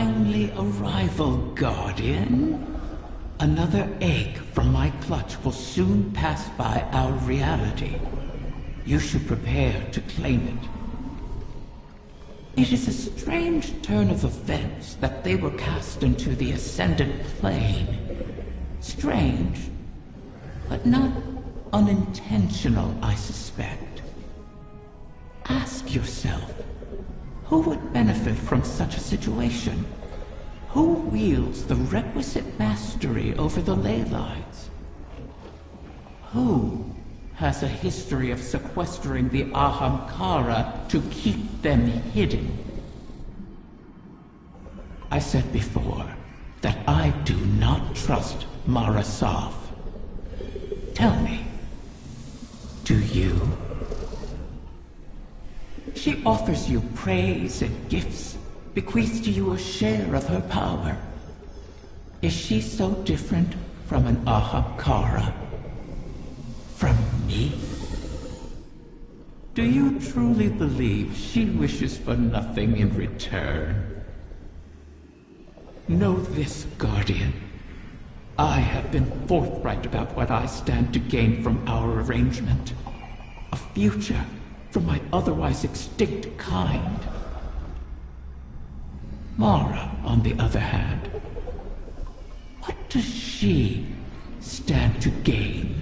timely arrival, Guardian. Another egg from my clutch will soon pass by our reality. You should prepare to claim it. It is a strange turn of events that they were cast into the Ascendant Plane. Strange, but not unintentional, I suspect. Ask yourself, who would benefit from such a situation? Who wields the requisite mastery over the ley lines? Who has a history of sequestering the Ahamkara to keep them hidden? I said before that I do not trust Mara Sov. Tell me, do you? She offers you praise and gifts, bequeaths to you a share of her power. Is she so different from an Ahamkara? From me? Do you truly believe she wishes for nothing in return? Know this, Guardian. I have been forthright about what I stand to gain from our arrangement. A future for my otherwise extinct kind. Mara, on the other hand, what does she stand to gain?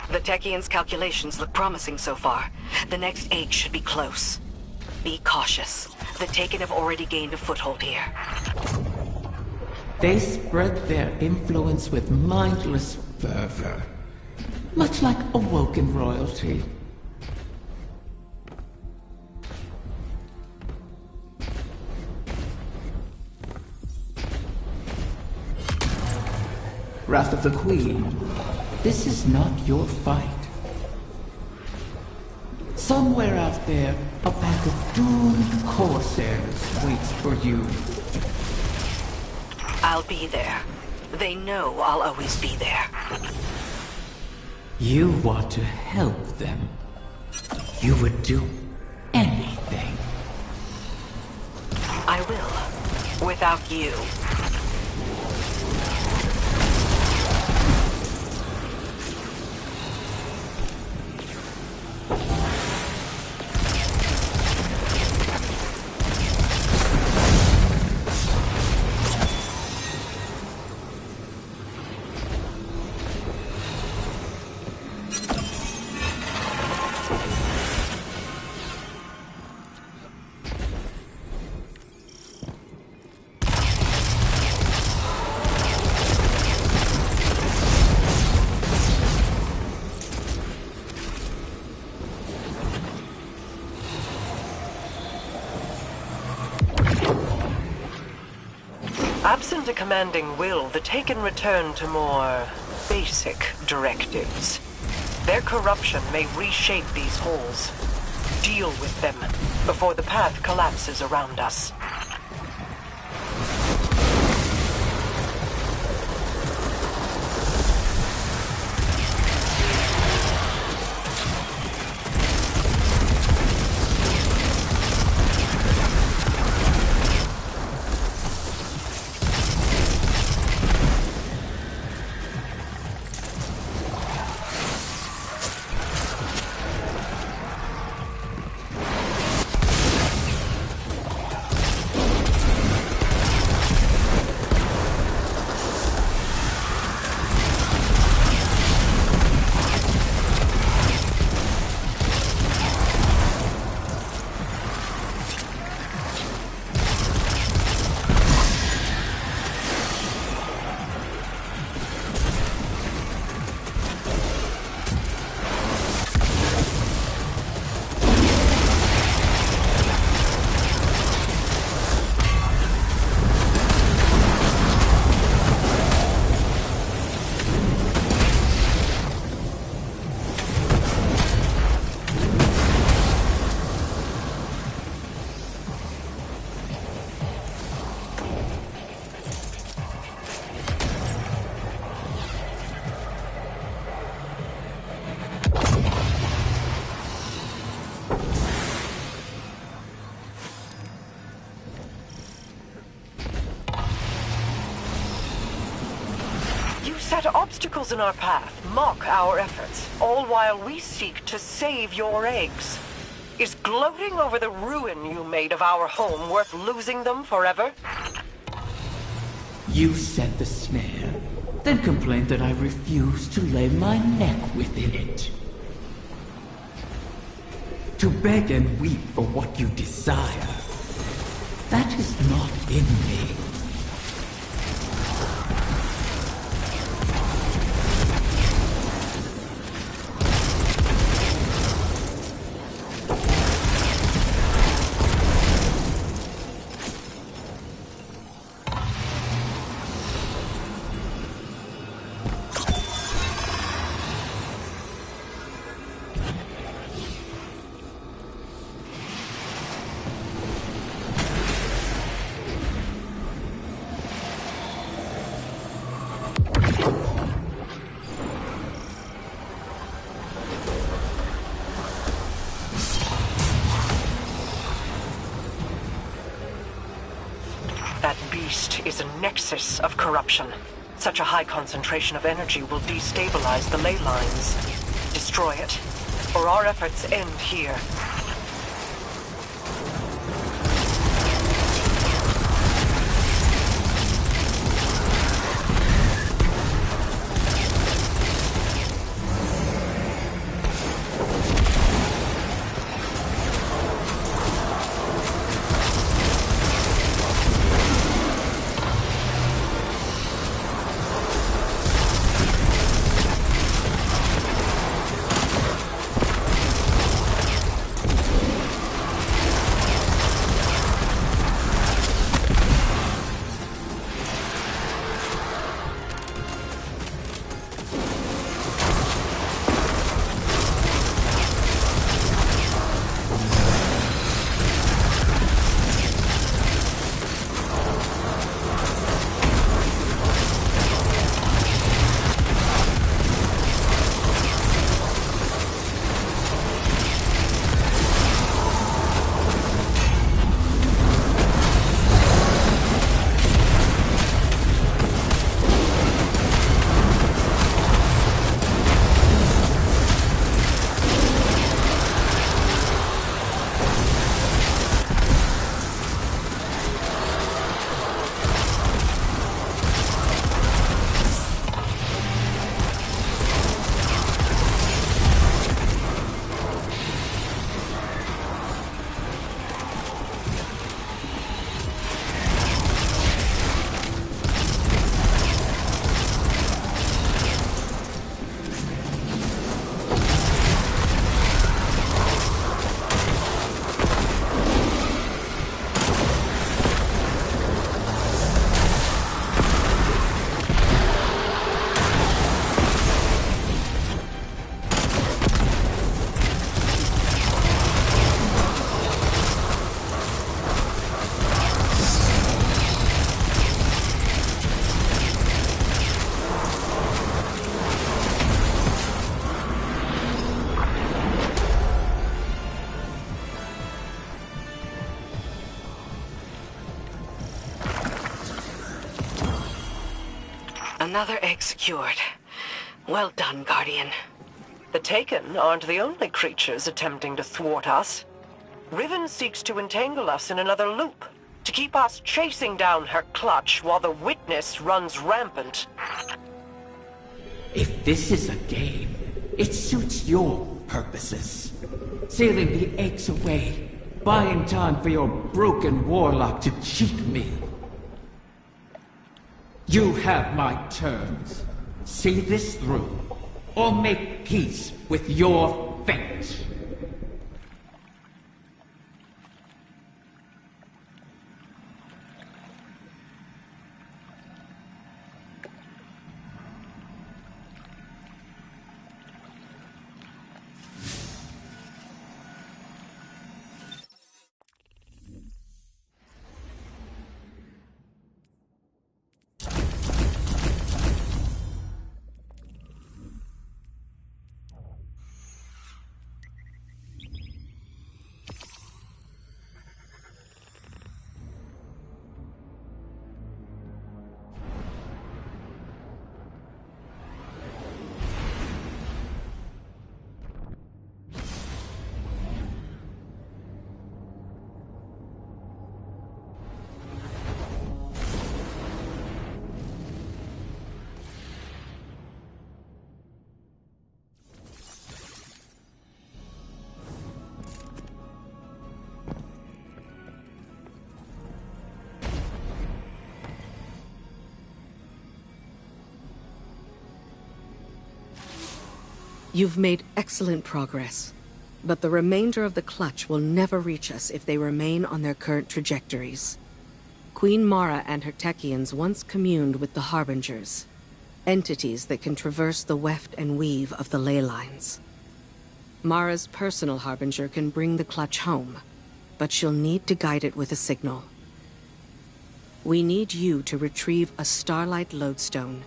The Techian's calculations look promising so far. The next egg should be close. Be cautious. The Taken have already gained a foothold here. They spread their influence with mindless fervor, much like awoken royalty. Wrath of the Queen, this is not your fight. Somewhere out there, a pack of doomed corsairs waits for you. I'll be there. They know I'll always be there. You want to help them. You would do anything. I will. Without you. Absent a commanding will, the Taken return to more basic directives. Their corruption may reshape these holes. Deal with them before the path collapses around us. Set obstacles in our path, mock our efforts, all while we seek to save your eggs. Is gloating over the ruin you made of our home worth losing them forever? You set the snare, then complained that I refused to lay my neck within it. To beg and weep for what you desire, that is not in me. That beast is a nexus of corruption. Such a high concentration of energy will destabilize the ley lines. Destroy it, or our efforts end here. Another egg secured. Well done, Guardian. The Taken aren't the only creatures attempting to thwart us. Riven seeks to entangle us in another loop, to keep us chasing down her clutch while the Witness runs rampant. If this is a game, it suits your purposes. Sealing the eggs away, buying time for your broken warlock to cheat me. You have my terms. See this through, or make peace with your fate. You've made excellent progress, but the remainder of the clutch will never reach us if they remain on their current trajectories. Queen Mara and her Techians once communed with the Harbingers, entities that can traverse the weft and weave of the ley lines. Mara's personal Harbinger can bring the clutch home, but she'll need to guide it with a signal. We need you to retrieve a Starlight Lodestone.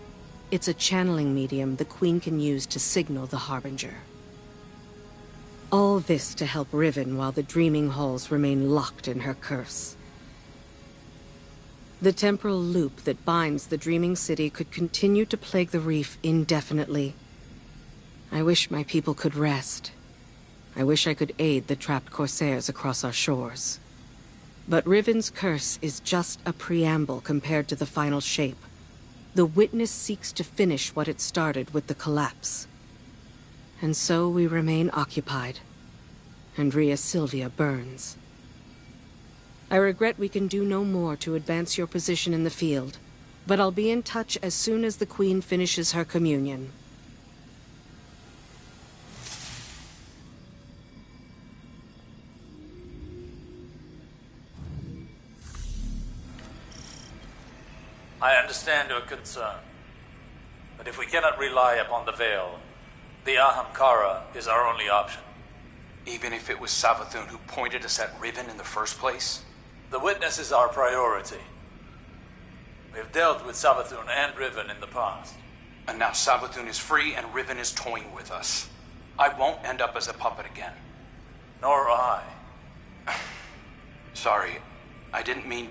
It's a channeling medium the Queen can use to signal the Harbinger. All this to help Riven while the Dreaming Halls remain locked in her curse. The temporal loop that binds the Dreaming City could continue to plague the reef indefinitely. I wish my people could rest. I wish I could aid the trapped Corsairs across our shores. But Riven's curse is just a preamble compared to the final shape. The Witness seeks to finish what it started with the collapse. And so we remain occupied. Andrea Sylvia burns. I regret we can do no more to advance your position in the field, but I'll be in touch as soon as the Queen finishes her communion. I understand your concern, but if we cannot rely upon the Veil, the Ahamkara is our only option. Even if it was Savathun who pointed us at Riven in the first place? The Witness is our priority. We've dealt with Savathun and Riven in the past. And now Savathun is free and Riven is toying with us. I won't end up as a puppet again. Nor I. Sorry, I didn't mean...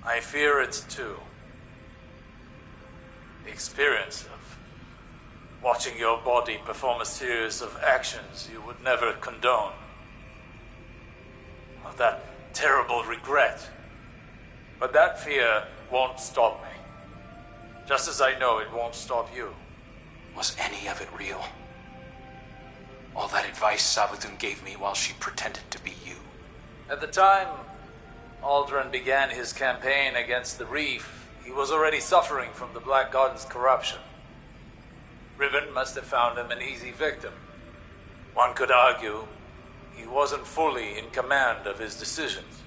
I fear it too. The experience of watching your body perform a series of actions you would never condone. Of that terrible regret. But that fear won't stop me. Just as I know it won't stop you. Was any of it real? All that advice Savathun gave me while she pretended to be you. At the time Aldrin began his campaign against the Reef, he was already suffering from the Black Garden's corruption. Riven must have found him an easy victim. One could argue he wasn't fully in command of his decisions.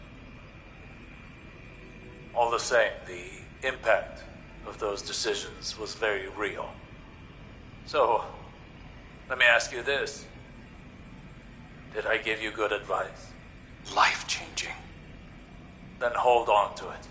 All the same, the impact of those decisions was very real. So, let me ask you this. Did I give you good advice? Life-changing. Then hold on to it.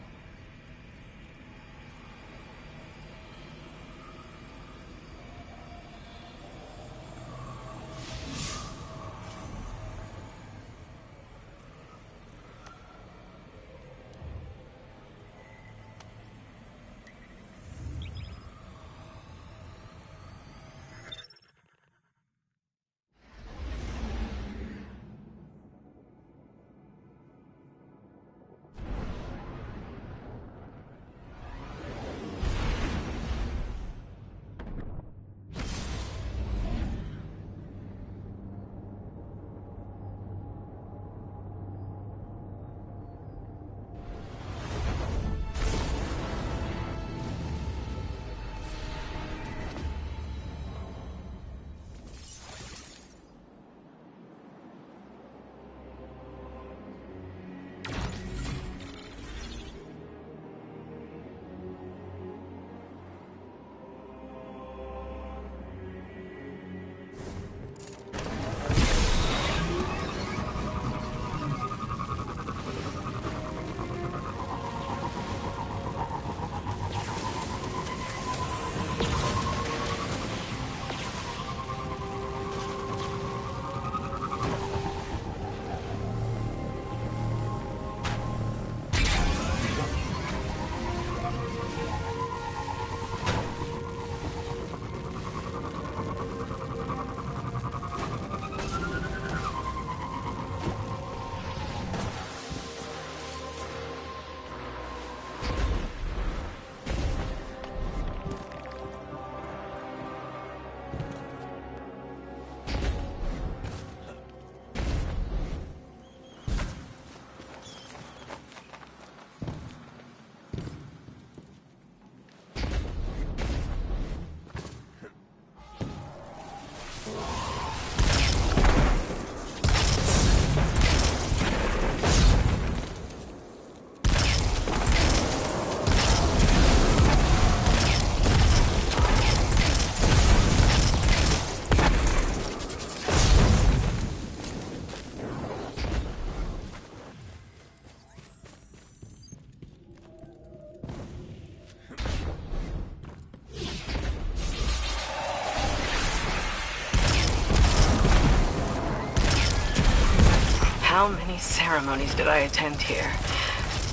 How many ceremonies did I attend here?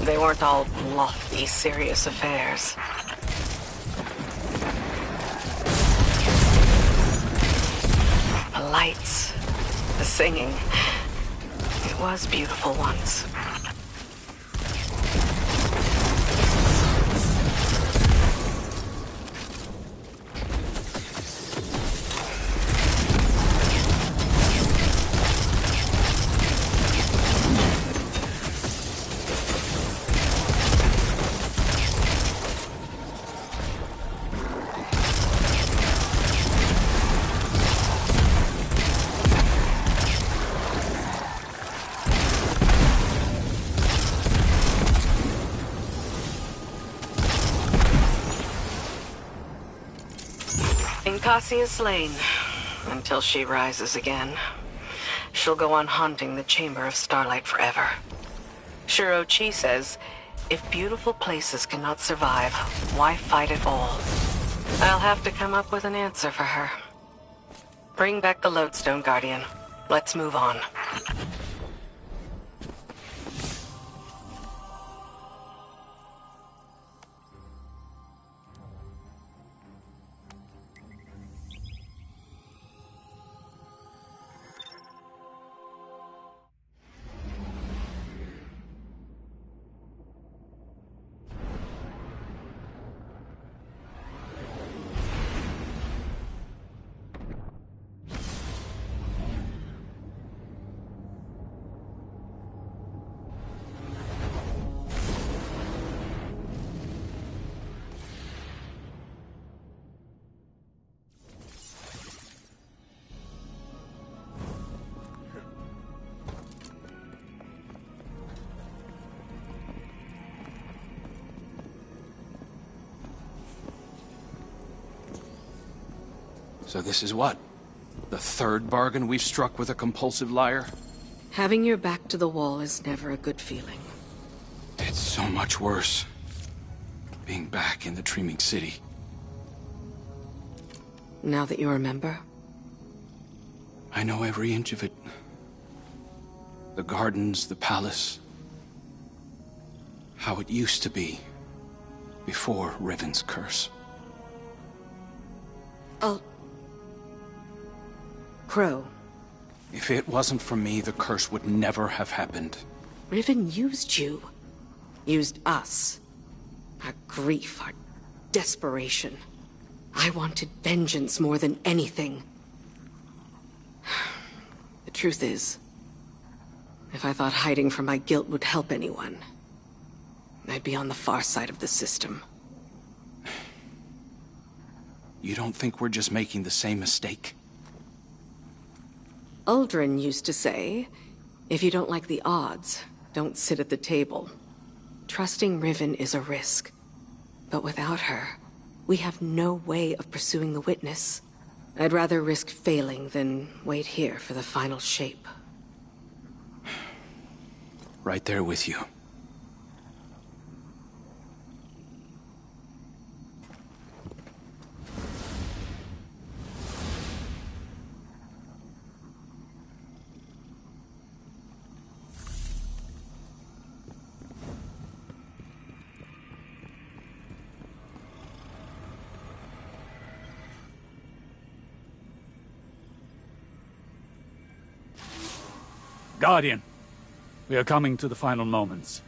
They weren't all lofty, serious affairs. The lights, the singing. It was beautiful once. Cassie is slain, until she rises again. She'll go on haunting the Chamber of Starlight forever. Shuro Chi says, if beautiful places cannot survive, why fight at all? I'll have to come up with an answer for her. Bring back the Lodestone Guardian. Let's move on. So this is what? The third bargain we've struck with a compulsive liar? Having your back to the wall is never a good feeling. It's so much worse. Being back in the Dreaming City. Now that you remember? I know every inch of it. The gardens, the palace. How it used to be. Before Riven's curse. Crow. If it wasn't for me, the curse would never have happened. Riven used you. Used us. Our grief, our desperation. I wanted vengeance more than anything. The truth is, if I thought hiding from my guilt would help anyone, I'd be on the far side of the system. You don't think we're just making the same mistake? Uldren used to say, if you don't like the odds, don't sit at the table. Trusting Riven is a risk. But without her, we have no way of pursuing the witness. I'd rather risk failing than wait here for the final shape. Right there with you. Guardian, we are coming to the final moments.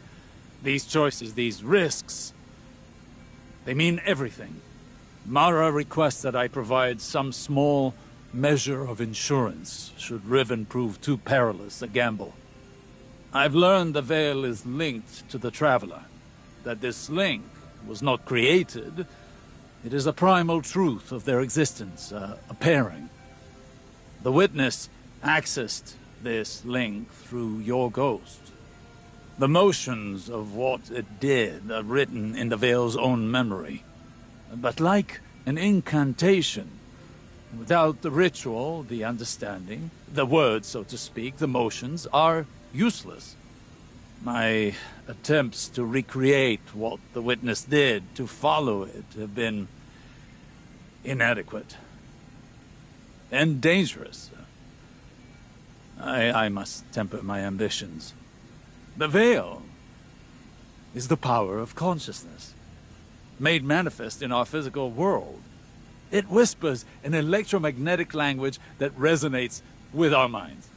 These choices, these risks, they mean everything. Mara requests that I provide some small measure of insurance should Riven prove too perilous a gamble. I've learned the Veil is linked to the Traveler, that this link was not created. It is a primal truth of their existence, a pairing. The Witness accessed this link through your ghost. The motions of what it did are written in the Veil's own memory. But like an incantation, without the ritual, the understanding, the words, so to speak, the motions, are useless. My attempts to recreate what the Witness did, to follow it, have been inadequate. And dangerous. I must temper my ambitions. The veil is the power of consciousness, made manifest in our physical world. It whispers an electromagnetic language that resonates with our minds.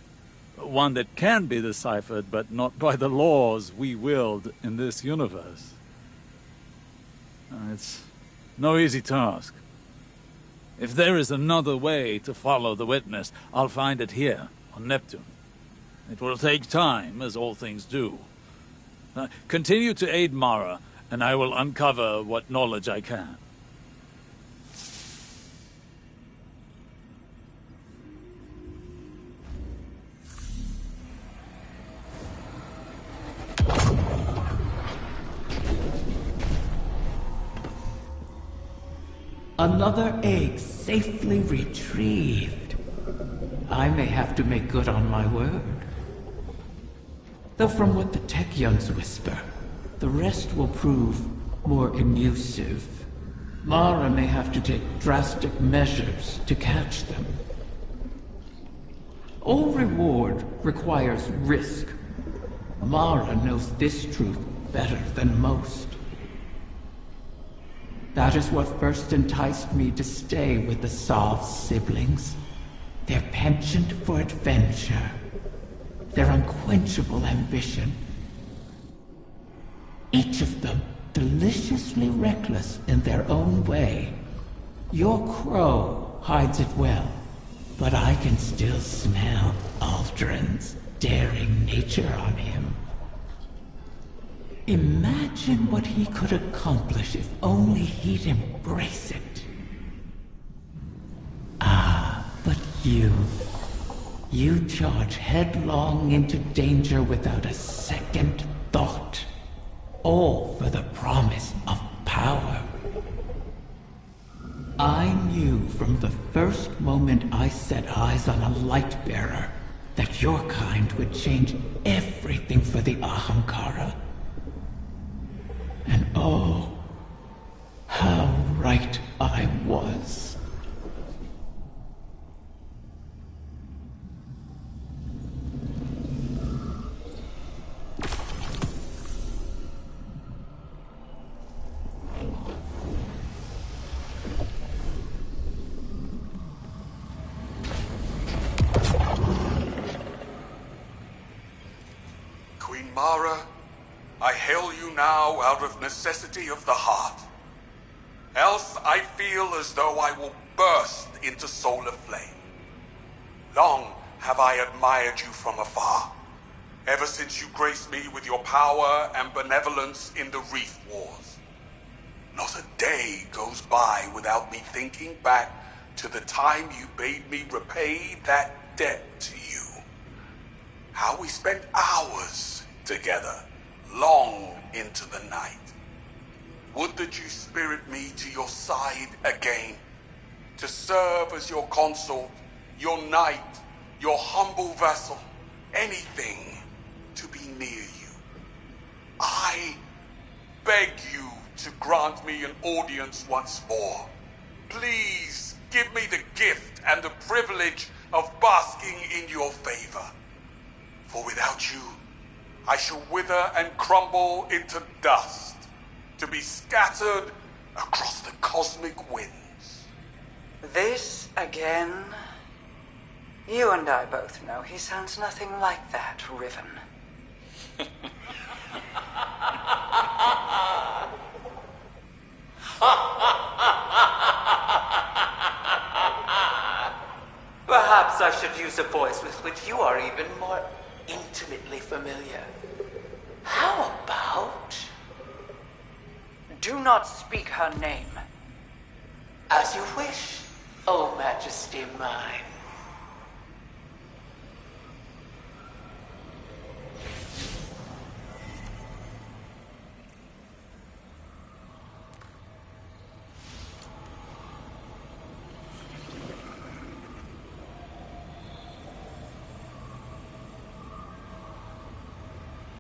One that can be deciphered, but not by the laws we wield in this universe. It's no easy task. If there is another way to follow the witness, I'll find it here, on Neptune. It will take time, as all things do. Continue to aid Mara, and I will uncover what knowledge I can. Another egg safely retrieved. I may have to make good on my word. Though from what the Techyons whisper, the rest will prove more elusive. Mara may have to take drastic measures to catch them. All reward requires risk. Mara knows this truth better than most. That is what first enticed me to stay with the Sov siblings. Their penchant for adventure. Their unquenchable ambition. Each of them deliciously reckless in their own way. Your crow hides it well, but I can still smell Aldrin's daring nature on him. Imagine what he could accomplish if only he'd embrace it. Ah, but you charge headlong into danger without a second thought. All for the promise of power. I knew from the first moment I set eyes on a light bearer that your kind would change everything for the Ahamkara. And oh, how right I was. Queen Mara, I hail you now out of necessity of the heart. Else I feel as though I will burst into solar flame. Long have I admired you from afar, ever since you graced me with your power and benevolence in the Reef Wars. Not a day goes by without me thinking back to the time you bade me repay that debt to you. How we spent hours together, long into the night. Would that you spirit me to your side again, to serve as your consort, your knight, your humble vassal, anything to be near you. I beg you to grant me an audience once more. Please give me the gift and the privilege of basking in your favor. For without you, I shall wither and crumble into dust, to be scattered across the cosmic winds. This again? You and I both know he sounds nothing like that, Riven. Perhaps I should use a voice with which you are even more intimately familiar. How about... Do not speak her name. As you wish, O Majesty mine.